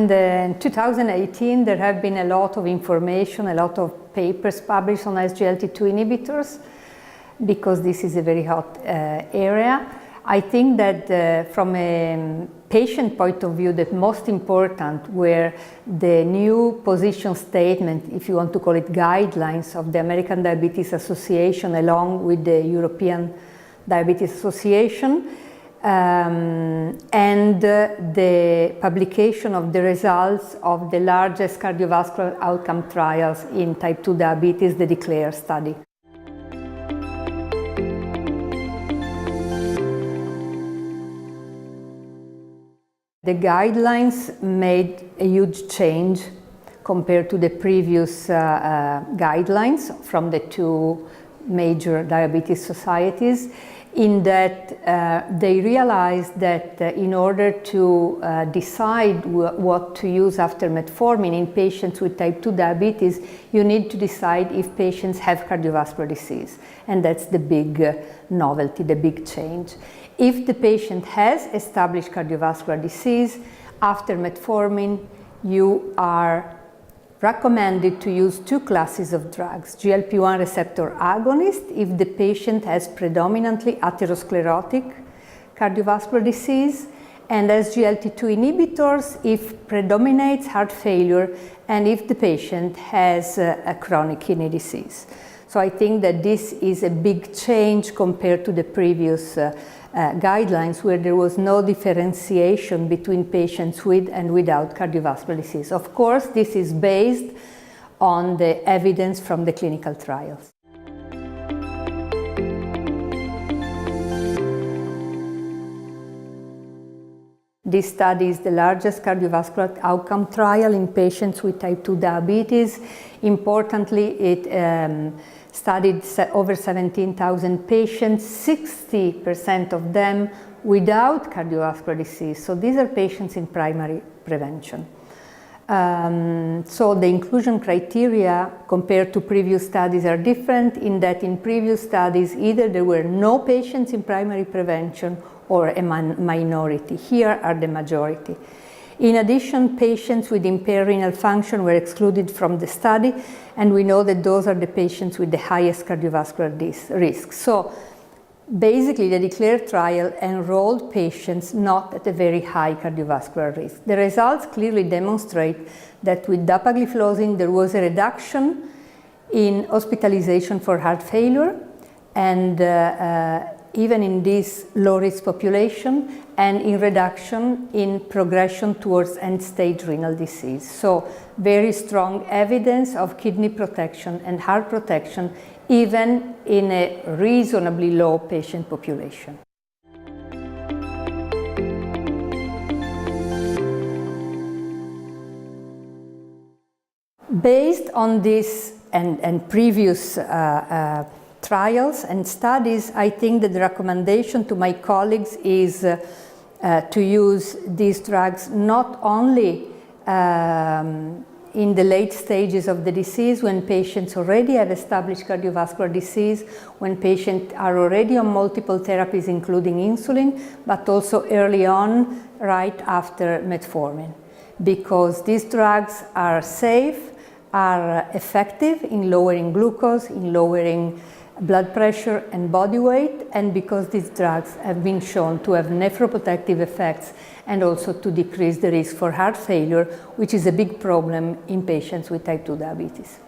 And in 2018 there have been a lot of information, a lot of papers published on SGLT2 inhibitors, because this is a very hot area. I think that from a patient point of view, the most important were the new position statement, if you want to call it guidelines, of the American Diabetes Association along with the European Diabetes Association, and the publication of the results of the largest cardiovascular outcome trials in type 2 diabetes, the DECLARE study. The guidelines made a huge change compared to the previous guidelines from the two major diabetes societies, in that they realized that in order to decide what to use after metformin in patients with type 2 diabetes, you need to decide if patients have cardiovascular disease. And that's the big novelty, the big change. If the patient has established cardiovascular disease, after metformin, you are recommended to use two classes of drugs: GLP-1 receptor agonist if the patient has predominantly atherosclerotic cardiovascular disease, and SGLT2 inhibitors if predominates heart failure and if the patient has a chronic kidney disease. So I think that this is a big change compared to the previous guidelines, where there was no differentiation between patients with and without cardiovascular disease. Of course, this is based on the evidence from the clinical trials. This study is the largest cardiovascular outcome trial in patients with type 2 diabetes. Importantly, it studied over 17,000 patients, 60% of them without cardiovascular disease. So these are patients in primary prevention. So the inclusion criteria compared to previous studies are different, in that in previous studies either there were no patients in primary prevention or a minority. Here are the majority. In addition, patients with impaired renal function were excluded from the study, and we know that those are the patients with the highest cardiovascular risk. So basically, the DECLARE trial enrolled patients not at a very high cardiovascular risk. The results clearly demonstrate that with dapagliflozin there was a reduction in hospitalization for heart failure, and even in this low-risk population, and in reduction in progression towards end-stage renal disease. So very strong evidence of kidney protection and heart protection, even in a reasonably low patient population. Based on this and previous trials and studies, I think that the recommendation to my colleagues is to use these drugs not only in the late stages of the disease, when patients already have established cardiovascular disease, when patients are already on multiple therapies including insulin, but also early on, right after metformin, because these drugs are safe, are effective in lowering glucose, in lowering blood pressure and body weight, and because these drugs have been shown to have nephroprotective effects and also to decrease the risk for heart failure, which is a big problem in patients with type 2 diabetes.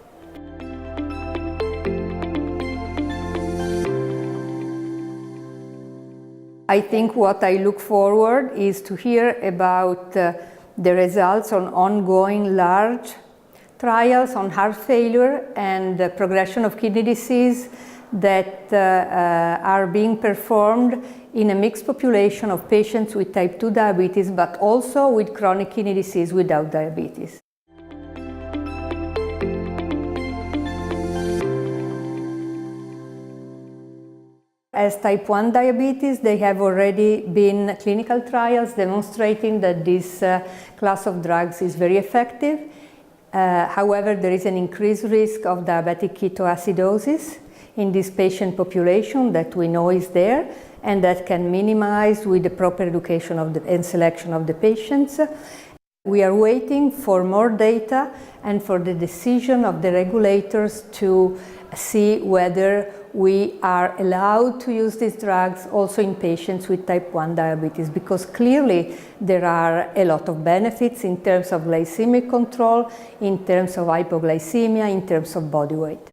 I think what I look forward is to hear about the results on ongoing large trials on heart failure and the progression of kidney disease that are being performed in a mixed population of patients with type 2 diabetes, but also with chronic kidney disease without diabetes. As type 1 diabetes, they have already been clinical trials demonstrating that this class of drugs is very effective. However, there is an increased risk of diabetic ketoacidosis in this patient population that we know is there, and that can minimize with the proper education of and selection of the patients. We are waiting for more data and for the decision of the regulators to see whether we are allowed to use these drugs also in patients with type 1 diabetes, because clearly there are a lot of benefits in terms of glycemic control, in terms of hypoglycemia, in terms of body weight.